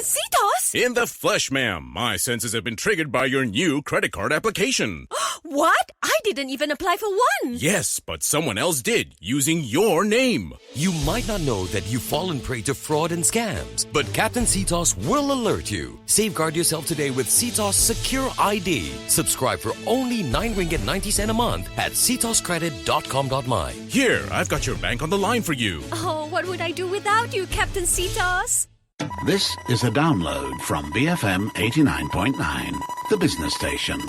Cetos! In the flesh, ma'am. My senses have been triggered by your new credit card application. What? I didn't even apply for one. Yes, but someone else did, using your name. You might not know that you've fallen prey to fraud and scams, but Captain Cetos will alert you. Safeguard yourself today with Cetos Secure ID. Subscribe for only 9 ringgit 90 cent a month at cetoscredit.com.my. Here, I've got your bank on the line for you. Oh, what would I do without you, Captain Cetos? This is a download from BFM 89.9, the business station.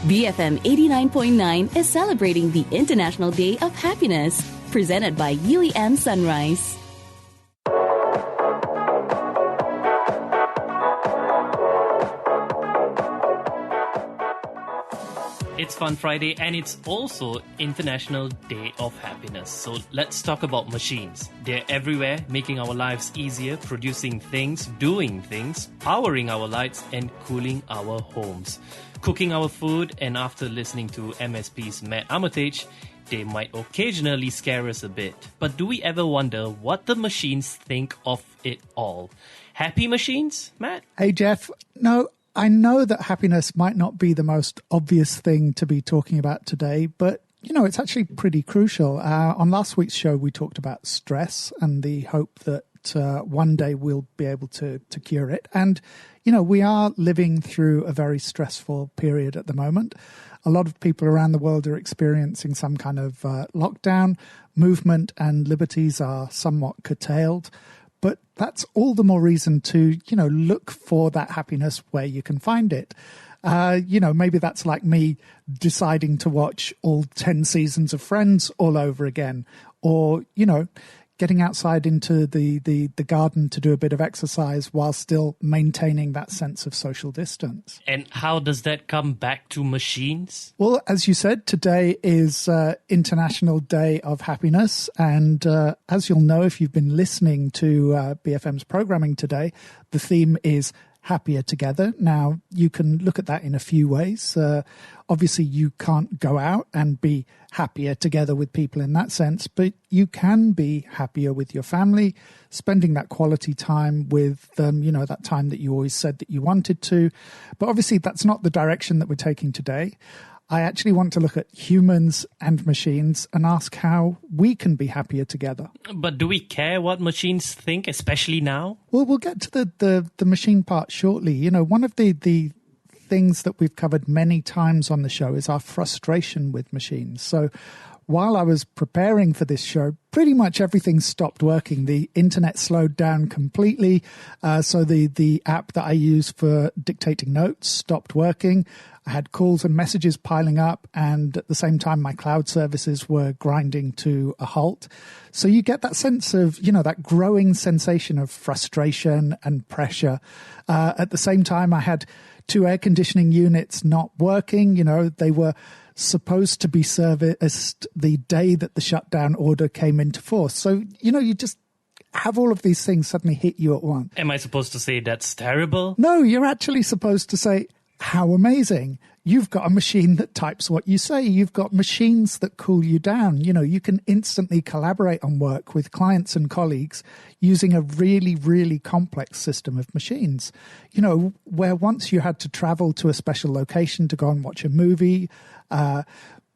BFM 89.9 is celebrating the International Day of Happiness, presented by UEM Sunrise. It's Fun Friday and it's also International Day of Happiness. So let's talk about machines. They're everywhere, making our lives easier, producing things, doing things, powering our lights and cooling our homes, cooking our food, and after listening to MSP's Matt Armitage, they might occasionally scare us a bit. But do we ever wonder what the machines think of it all? Happy machines, Matt? Hey, Jeff. No, I know that happiness might not be the most obvious thing to be talking about today, but, it's actually pretty crucial. On last week's show, we talked about stress and the hope that one day we'll be able to cure it. And, we are living through a very stressful period at the moment. A lot of people around the world are experiencing some kind of lockdown. Movement and liberties are somewhat curtailed. But that's all the more reason to, look for that happiness where you can find it. Maybe that's like me deciding to watch all 10 seasons of Friends all over again. Or, getting outside into the garden to do a bit of exercise while still maintaining that sense of social distance. And how does that come back to machines? Well, as you said, today is International Day of Happiness. And as you'll know, if you've been listening to BFM's programming today, the theme is Happier Together. Now, you can look at that in a few ways. Obviously, you can't go out and be happier together with people in that sense, but you can be happier with your family, spending that quality time with them, that time that you always said that you wanted to. But obviously, that's not the direction that we're taking today. I actually want to look at humans and machines and ask how we can be happier together. But do we care what machines think, especially now? Well, we'll get to the machine part shortly. One of the things that we've covered many times on the show is our frustration with machines. So while I was preparing for this show, pretty much everything stopped working. The internet slowed down completely. So the app that I use for dictating notes stopped working. I had calls and messages piling up, and at the same time, my cloud services were grinding to a halt. So you get that sense of, that growing sensation of frustration and pressure. At the same time, I had 2 air conditioning units not working. They were supposed to be serviced the day that the shutdown order came into force. So, you just have all of these things suddenly hit you at once. Am I supposed to say that's terrible? No, you're actually supposed to say, how amazing. You've got a machine that types what you say. You've got machines that cool you down. You can instantly collaborate on work with clients and colleagues using a really, really complex system of machines. Where once you had to travel to a special location to go and watch a movie,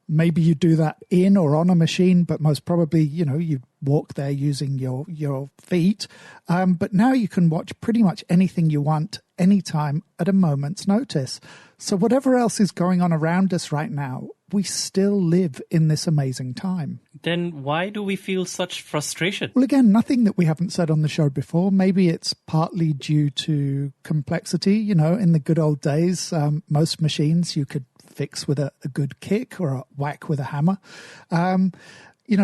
maybe you do that in or on a machine, but most probably, you walk there using your feet. But now you can watch pretty much anything you want, anytime, at a moment's notice. So whatever else is going on around us right now, we still live in this amazing time. Then why do we feel such frustration? Well, again, nothing that we haven't said on the show before. Maybe it's partly due to complexity. In the good old days, most machines you could fix with a good kick or a whack with a hammer.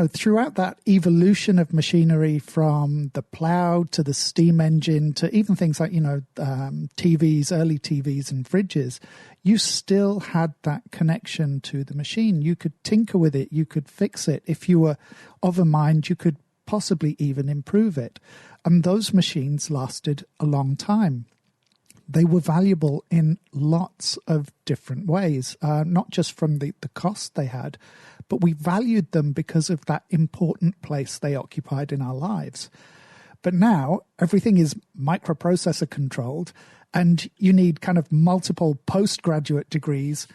Throughout that evolution of machinery, from the plow to the steam engine to even things like, TVs, early TVs and fridges, you still had that connection to the machine. You could tinker with it. You could fix it. If you were of a mind, you could possibly even improve it. And those machines lasted a long time. They were valuable in lots of different ways, not just from the cost they had, but we valued them because of that important place they occupied in our lives. But now everything is microprocessor controlled, and you need kind of multiple postgraduate degrees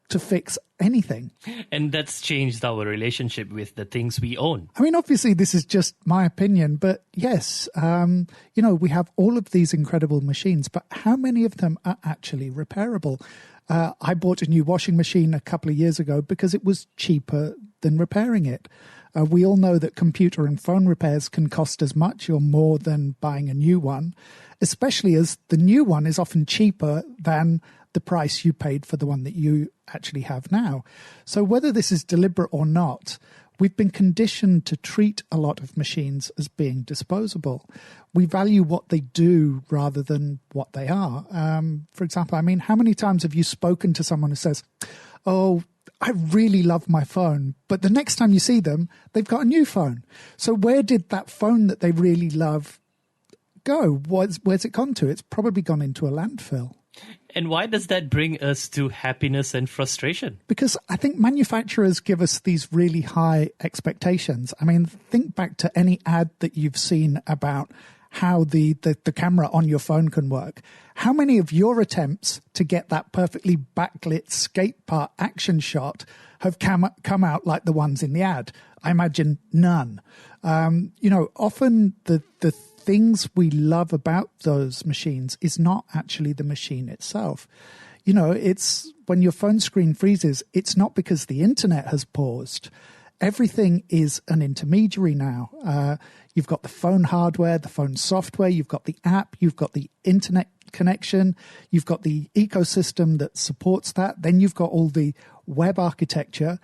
to fix anything. And that's changed our relationship with the things we own. I mean, obviously, this is just my opinion, but yes, we have all of these incredible machines, but how many of them are actually repairable? I bought a new washing machine a couple of years ago because it was cheaper than repairing it. We all know that computer and phone repairs can cost as much or more than buying a new one, especially as the new one is often cheaper than the price you paid for the one that you actually have now. So whether this is deliberate or not, we've been conditioned to treat a lot of machines as being disposable. We value what they do rather than what they are. For example, I mean, how many times have you spoken to someone who says, oh, I really love my phone, but the next time you see them, they've got a new phone. So where did that phone that they really love go? Where's it gone to? It's probably gone into a landfill. And why does that bring us to happiness and frustration? Because I think manufacturers give us these really high expectations. I mean, think back to any ad that you've seen about how the camera on your phone can work. How many of your attempts to get that perfectly backlit skate park action shot have come out like the ones in the ad? I imagine none. Often the things we love about those machines is not actually the machine itself. It's when your phone screen freezes, it's not because the internet has paused. Everything is an intermediary now. You've got the phone hardware, the phone software, you've got the app, you've got the internet connection, you've got the ecosystem that supports that, then you've got all the web architecture.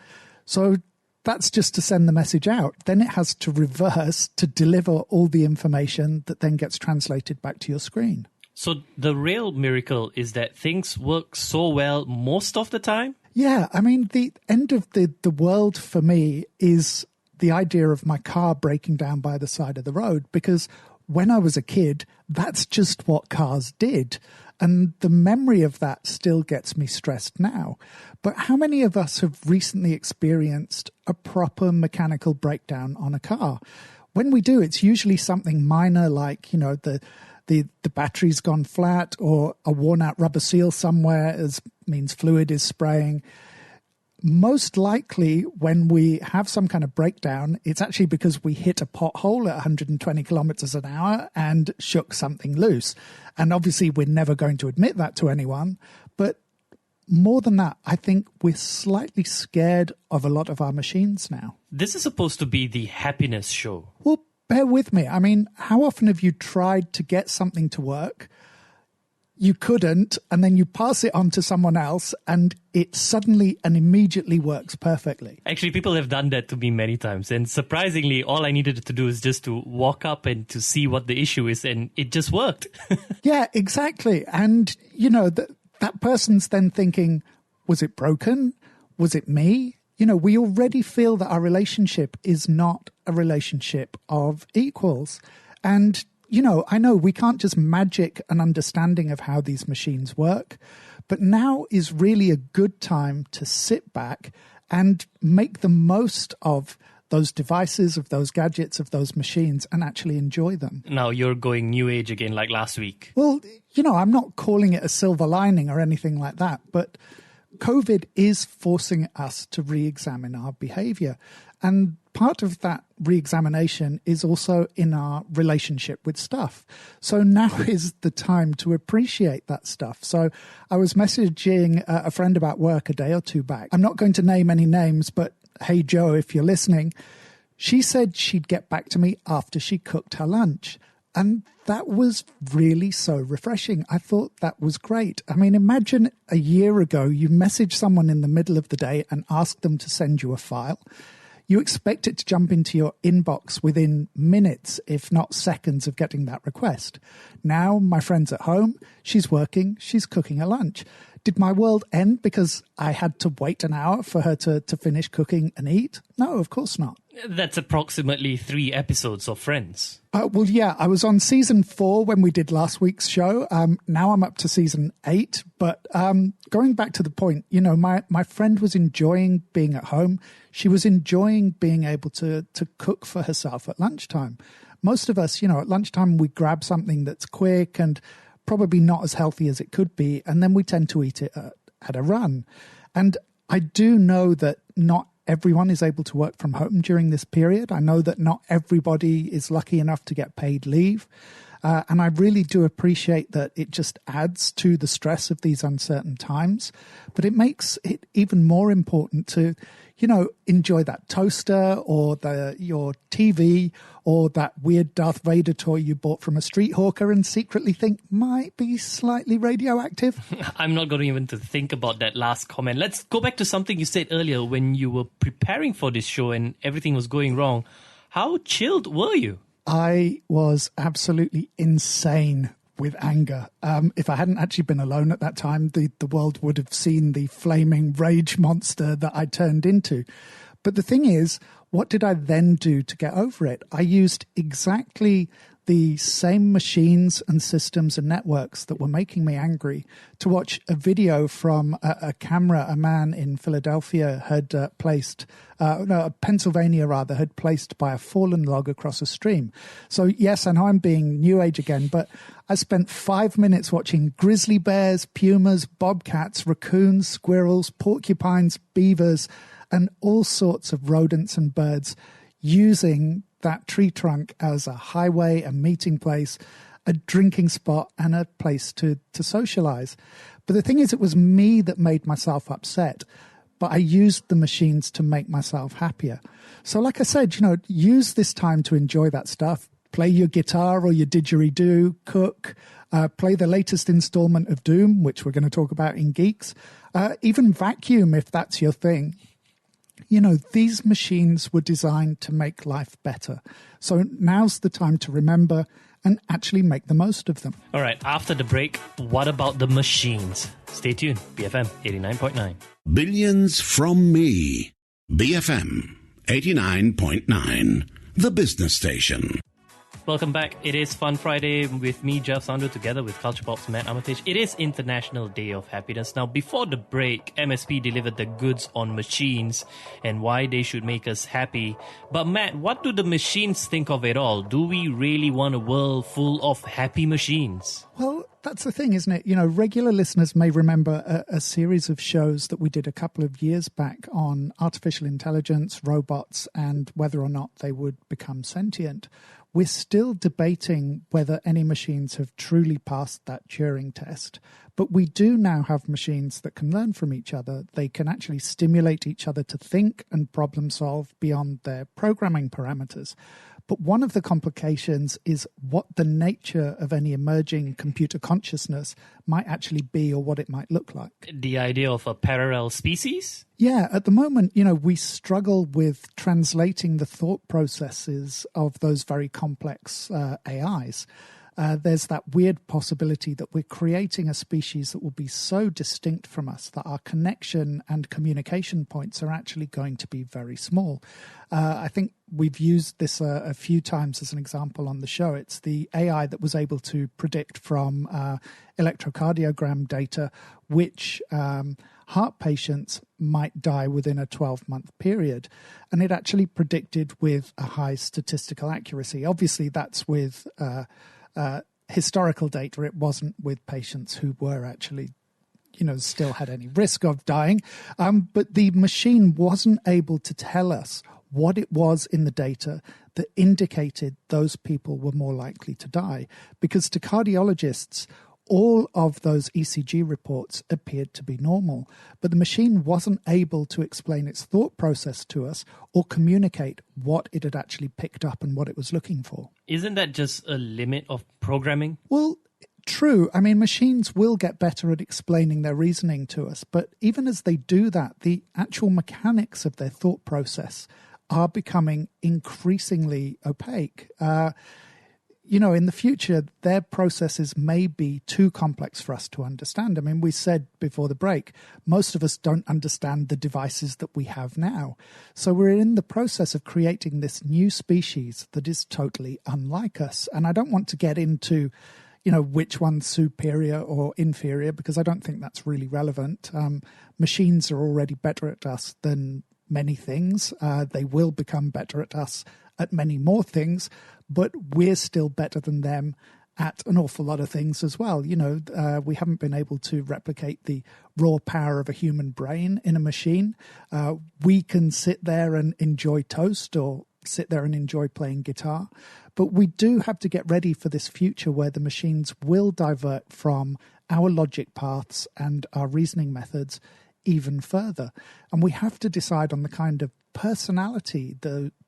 So that's just to send the message out. Then it has to reverse to deliver all the information that then gets translated back to your screen. So the real miracle is that things work so well most of the time? Yeah, I mean, the end of the world for me is the idea of my car breaking down by the side of the road, because when I was a kid, that's just what cars did. And the memory of that still gets me stressed now. But how many of us have recently experienced a proper mechanical breakdown on a car? When we do, it's usually something minor like, the battery's gone flat, or a worn out rubber seal somewhere means fluid is spraying. Most likely when we have some kind of breakdown, it's actually because we hit a pothole at 120 kilometers an hour and shook something loose. And obviously we're never going to admit that to anyone. But more than that, I think we're slightly scared of a lot of our machines now. This is supposed to be the happiness show. Well, bear with me. I mean, how often have you tried to get something to work? You couldn't, and then you pass it on to someone else, and it suddenly and immediately works perfectly. Actually, people have done that to me many times. And surprisingly, all I needed to do is just to walk up and to see what the issue is, and it just worked. Yeah, exactly. And, that person's then thinking, was it broken? Was it me? We already feel that our relationship is not a relationship of equals. And I know we can't just magic an understanding of how these machines work, but now is really a good time to sit back and make the most of those devices, of those gadgets, of those machines, and actually enjoy them. Now you're going new age again like last week. Well, I'm not calling it a silver lining or anything like that, but COVID is forcing us to re-examine our behavior. And part of that re-examination is also in our relationship with stuff. So now is the time to appreciate that stuff. So I was messaging a friend about work a day or two back. I'm not going to name any names, but hey, Joe, if you're listening, she said she'd get back to me after she cooked her lunch. And that was really so refreshing. I thought that was great. I mean, imagine a year ago, you message someone in the middle of the day and ask them to send you a file. You expect it to jump into your inbox within minutes, if not seconds, of getting that request. Now, my friend's at home, she's working, she's cooking her lunch. Did my world end because I had to wait an hour for her to finish cooking and eat? No, of course not. That's approximately 3 episodes of Friends. Well, yeah, I was on season 4 when we did last week's show. Now I'm up to season 8. But going back to the point, you know, my friend was enjoying being at home. She was enjoying being able to cook for herself at lunchtime. Most of us, you know, at lunchtime we grab something that's quick and probably not as healthy as it could be, and then we tend to eat it at a run. And I do know that not everyone is able to work from home during this period. I know that not everybody is lucky enough to get paid leave. And I really do appreciate that it just adds to the stress of these uncertain times. But it makes it even more important to, you know, enjoy that toaster or your TV or that weird Darth Vader toy you bought from a street hawker and secretly think might be slightly radioactive. I'm not going to even to think about that last comment. Let's go back to something you said earlier when you were preparing for this show and everything was going wrong. How chilled were you? I was absolutely insane with anger. If I hadn't actually been alone at that time, the world would have seen the flaming rage monster that I turned into. But the thing is, what did I then do to get over it? I used exactly the same machines and systems and networks that were making me angry to watch a video from a camera a man in Philadelphia had Pennsylvania rather, had placed by a fallen log across a stream. So yes, I know I'm being new age again, but I spent 5 minutes watching grizzly bears, pumas, bobcats, raccoons, squirrels, porcupines, beavers, and all sorts of rodents and birds using that tree trunk as a highway, a meeting place, a drinking spot, and a place to socialize. But the thing is, it was me that made myself upset, but I used the machines to make myself happier. So like I said, you know, use this time to enjoy that stuff. Play your guitar or your didgeridoo, cook, play the latest installment of Doom, which we're going to talk about in Geeks, even vacuum if that's your thing. You know, these machines were designed to make life better. So now's the time to remember and actually make the most of them. All right, after the break, what about the machines? Stay tuned, BFM 89.9. Billions from me. BFM 89.9, the business station. Welcome back. It is Fun Friday with me, Jeff Sandhu, together with Culture Pop's Matt Armitage. It is International Day of Happiness. Now, before the break, MSP delivered the goods on machines and why they should make us happy. But Matt, what do the machines think of it all? Do we really want a world full of happy machines? Well, that's the thing, isn't it? You know, regular listeners may remember a series of shows that we did a couple of years back on artificial intelligence, robots, and whether or not they would become sentient. We're still debating whether any machines have truly passed that Turing test, but we do now have machines that can learn from each other. They can actually stimulate each other to think and problem solve beyond their programming parameters. But one of the complications is what the nature of any emerging computer consciousness might actually be or what it might look like. The idea of a parallel species? Yeah, at the moment, you know, we struggle with translating the thought processes of those very complex AIs. There's that weird possibility that we're creating a species that will be so distinct from us that our connection and communication points are actually going to be very small. I think we've used this a few times as an example on the show. It's the AI that was able to predict from electrocardiogram data which heart patients might die within a 12-month period. And it actually predicted with a high statistical accuracy. Obviously, that's with historical data. It wasn't with patients who were actually, you know, still had any risk of dying. But the machine wasn't able to tell us what it was in the data that indicated those people were more likely to die. Because to cardiologists, all of those ECG reports appeared to be normal, but the machine wasn't able to explain its thought process to us or communicate what it had actually picked up and what it was looking for. Isn't that just a limit of programming? Well, true. I mean, machines will get better at explaining their reasoning to us, but even as they do that, the actual mechanics of their thought process are becoming increasingly opaque. in the future, their processes may be too complex for us to understand. I mean, we said before the break, most of us don't understand the devices that we have now. So we're in the process of creating this new species that is totally unlike us. And I don't want to get into, which one's superior or inferior, because I don't think that's really relevant. Machines are already better at us than many things. They will become better at us at many more things, but we're still better than them at an awful lot of things as well. We haven't been able to replicate the raw power of a human brain in a machine. We can sit there and enjoy toast or sit there and enjoy playing guitar, but we do have to get ready for this future where the machines will divert from our logic paths and our reasoning methods even further. And we have to decide on the kind of personality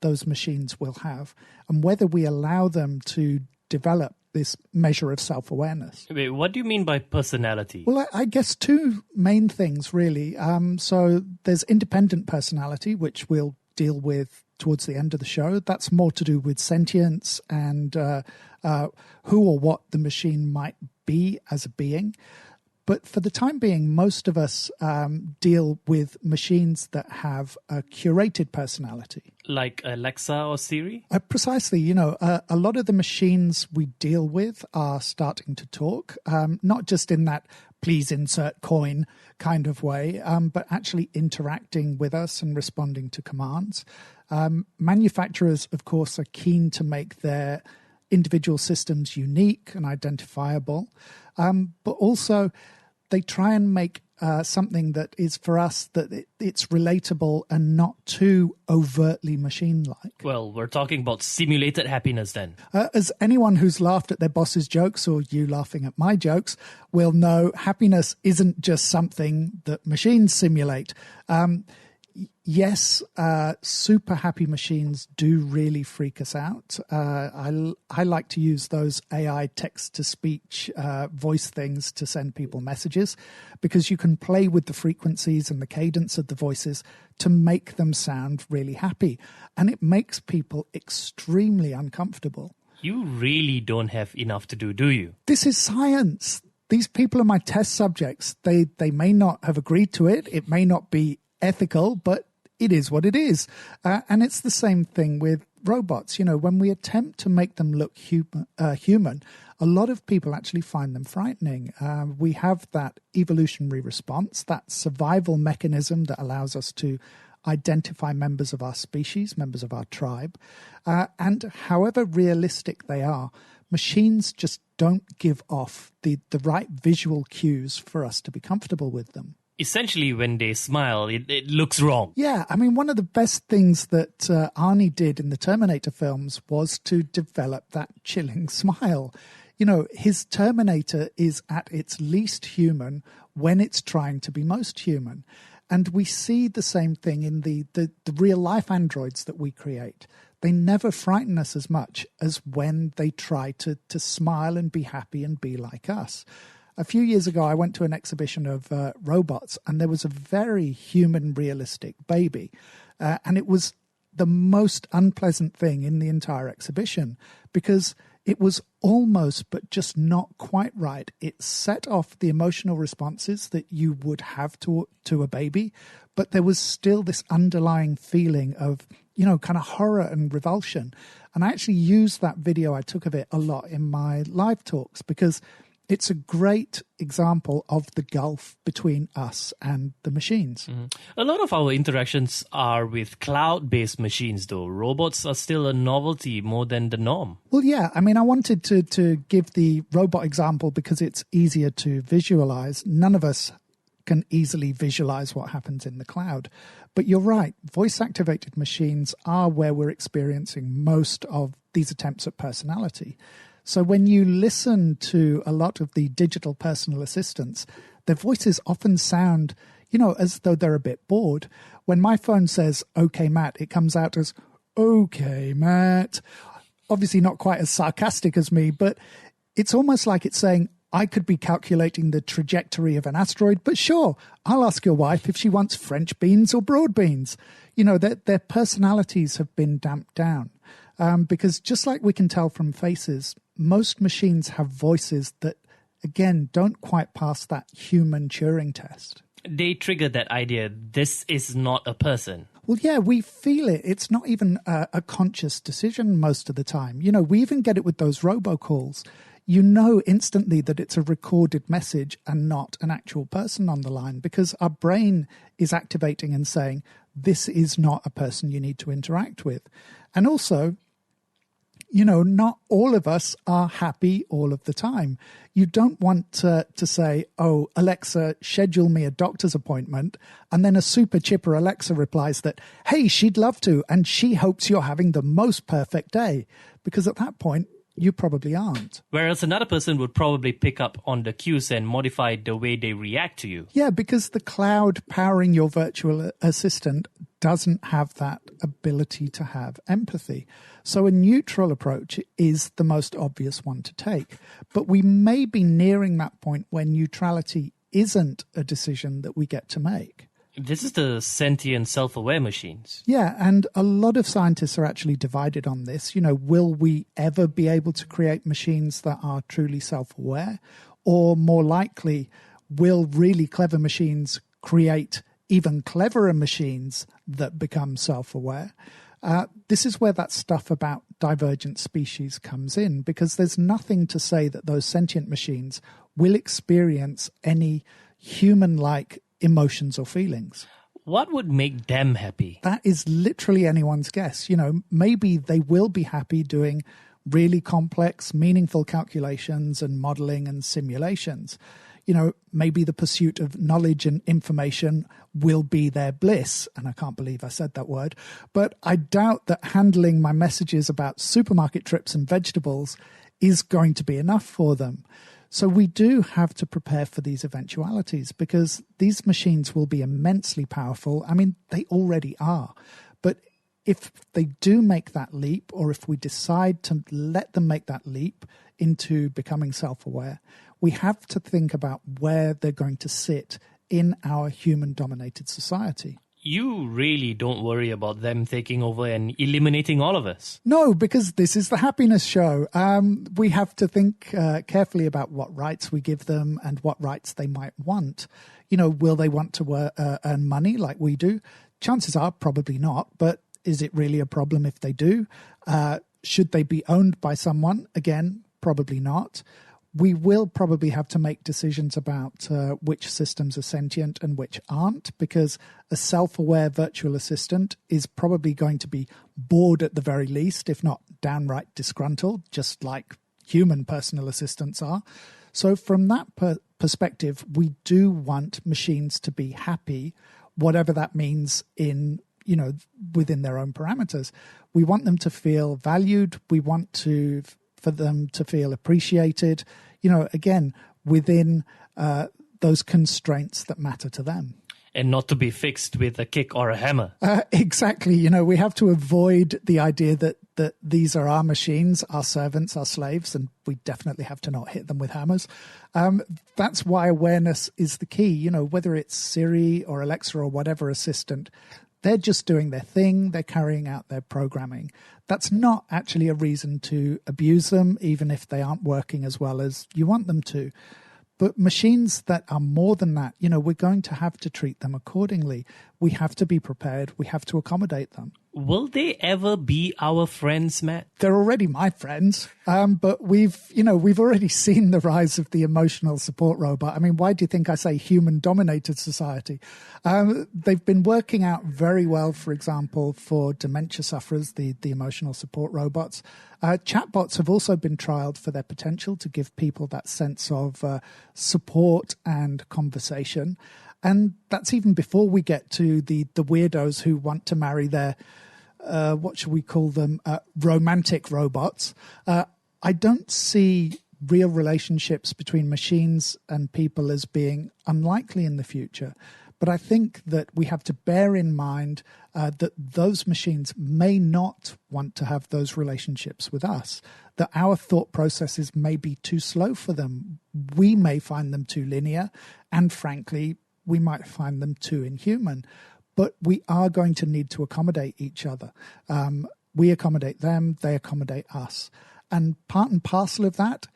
those machines will have and whether we allow them to develop this measure of self-awareness. Wait, what do you mean by personality? Well, I guess two main things, really. So there's independent personality, which we'll deal with towards the end of the show. That's more to do with sentience and who or what the machine might be as a being. But for the time being, most of us deal with machines that have a curated personality. Like Alexa or Siri? Precisely. A lot of the machines we deal with are starting to talk, not just in that please insert coin kind of way, but actually interacting with us and responding to commands. Manufacturers, of course, are keen to make their individual systems unique and identifiable, but also they try and make something that is for us that it's relatable and not too overtly machine-like. Well, we're talking about simulated happiness then. As anyone who's laughed at their boss's jokes or you laughing at my jokes will know, happiness isn't just something that machines simulate. Yes, super happy machines do really freak us out. I like to use those AI text-to-speech voice things to send people messages because you can play with the frequencies and the cadence of the voices to make them sound really happy. And it makes people extremely uncomfortable. You really don't have enough to do you? This is science. These people are my test subjects. They may not have agreed to it. It may not be ethical, but it is what it is. And it's the same thing with robots. When we attempt to make them look human, a lot of people actually find them frightening. We have that evolutionary response, that survival mechanism that allows us to identify members of our species, members of our tribe. And however realistic they are, machines just don't give off the right visual cues for us to be comfortable with them. Essentially, when they smile, it looks wrong. Yeah, I mean, one of the best things that Arnie did in the Terminator films was to develop that chilling smile. His Terminator is at its least human when it's trying to be most human. And we see the same thing in the real-life androids that we create. They never frighten us as much as when they try to smile and be happy and be like us. A few years ago, I went to an exhibition of robots, and there was a very human, realistic baby. And it was the most unpleasant thing in the entire exhibition because it was almost, but just not quite right. It set off the emotional responses that you would have to a baby, but there was still this underlying feeling of, kind of horror and revulsion. And I actually used that video I took of it a lot in my live talks because it's a great example of the gulf between us and the machines. Mm-hmm. A lot of our interactions are with cloud-based machines, though. Robots are still a novelty more than the norm. Well, yeah. I mean, I wanted to give the robot example because it's easier to visualize. None of us can easily visualize what happens in the cloud. But you're right. Voice-activated machines are where we're experiencing most of these attempts at personality. So when you listen to a lot of the digital personal assistants, their voices often sound, as though they're a bit bored. When my phone says, "Okay, Matt," it comes out as, "Okay, Matt." Obviously not quite as sarcastic as me, but it's almost like it's saying, I could be calculating the trajectory of an asteroid, but sure, I'll ask your wife if she wants French beans or broad beans. Their personalities have been damped down. Because just like we can tell from faces, most machines have voices that, again, don't quite pass that human Turing test. They trigger that idea, this is not a person. Well, yeah, we feel it. It's not even a conscious decision most of the time. We even get it with those robocalls. You know instantly that it's a recorded message and not an actual person on the line, because our brain is activating and saying, this is not a person you need to interact with. And also, not all of us are happy all of the time. You don't want to say, oh, Alexa, schedule me a doctor's appointment. And then a super chipper Alexa replies that, hey, she'd love to. And she hopes you're having the most perfect day. Because at that point, you probably aren't. Whereas another person would probably pick up on the cues and modify the way they react to you. Yeah, because the cloud powering your virtual assistant doesn't have that ability to have empathy. So a neutral approach is the most obvious one to take. But we may be nearing that point where neutrality isn't a decision that we get to make. This is the sentient, self-aware machines. Yeah, and a lot of scientists are actually divided on this. Will we ever be able to create machines that are truly self-aware? Or more likely, will really clever machines create even cleverer machines that become self-aware? This is where that stuff about divergent species comes in, because there's nothing to say that those sentient machines will experience any human-like emotions or feelings. What would make them happy? That is literally anyone's guess. Maybe they will be happy doing really complex, meaningful calculations and modeling and simulations. Maybe the pursuit of knowledge and information will be their bliss. And I can't believe I said that word. But I doubt that handling my messages about supermarket trips and vegetables is going to be enough for them. So we do have to prepare for these eventualities, because these machines will be immensely powerful. I mean, they already are. But if they do make that leap, or if we decide to let them make that leap into becoming self-aware, we have to think about where they're going to sit in our human-dominated society. You really don't worry about them taking over and eliminating all of us. No, because this is the happiness show. We have to think carefully about what rights we give them and what rights they might want. Will they want to earn money like we do? Chances are probably not, but is it really a problem if they do? Should they be owned by someone? Again, probably not. We will probably have to make decisions about which systems are sentient and which aren't, because a self-aware virtual assistant is probably going to be bored at the very least, if not downright disgruntled, just like human personal assistants are. So from that perspective, we do want machines to be happy, whatever that means within their own parameters. We want them to feel valued. We want for them to feel appreciated, again, within those constraints that matter to them. And not to be fixed with a kick or a hammer. Exactly. We have to avoid the idea that these are our machines, our servants, our slaves, and we definitely have to not hit them with hammers. That's why awareness is the key. Whether it's Siri or Alexa or whatever assistant, they're just doing their thing. They're carrying out their programming. That's not actually a reason to abuse them, even if they aren't working as well as you want them to. But machines that are more than that, we're going to have to treat them accordingly. We have to be prepared. We have to accommodate them. Will they ever be our friends, Matt? They're already my friends, but we've already seen the rise of the emotional support robot. I mean, why do you think I say human-dominated society? They've been working out very well, for example, for dementia sufferers, the emotional support robots. Chatbots have also been trialed for their potential to give people that sense of support and conversation. And that's even before we get to the weirdos who want to marry their what should we call them, romantic robots. I don't see real relationships between machines and people as being unlikely in the future. But I think that we have to bear in mind that those machines may not want to have those relationships with us, that our thought processes may be too slow for them. We may find them too linear, and frankly, we might find them too inhuman. But we are going to need to accommodate each other. We accommodate them, they accommodate us. And part and parcel of that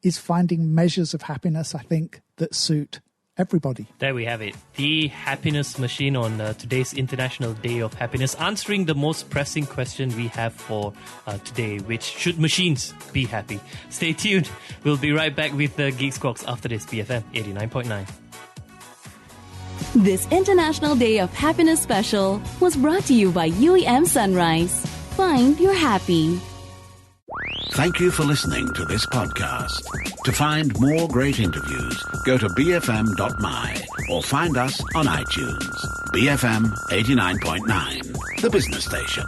is finding measures of happiness, I think, that suit everybody. There we have it. The happiness machine on today's International Day of Happiness, answering the most pressing question we have for today, which should machines be happy? Stay tuned. We'll be right back with the Geek Squawks after this BFM 89.9. This International Day of Happiness special was brought to you by UEM Sunrise. Find your happy. Thank you for listening to this podcast. To find more great interviews, go to bfm.my or find us on iTunes. BFM 89.9, the business station.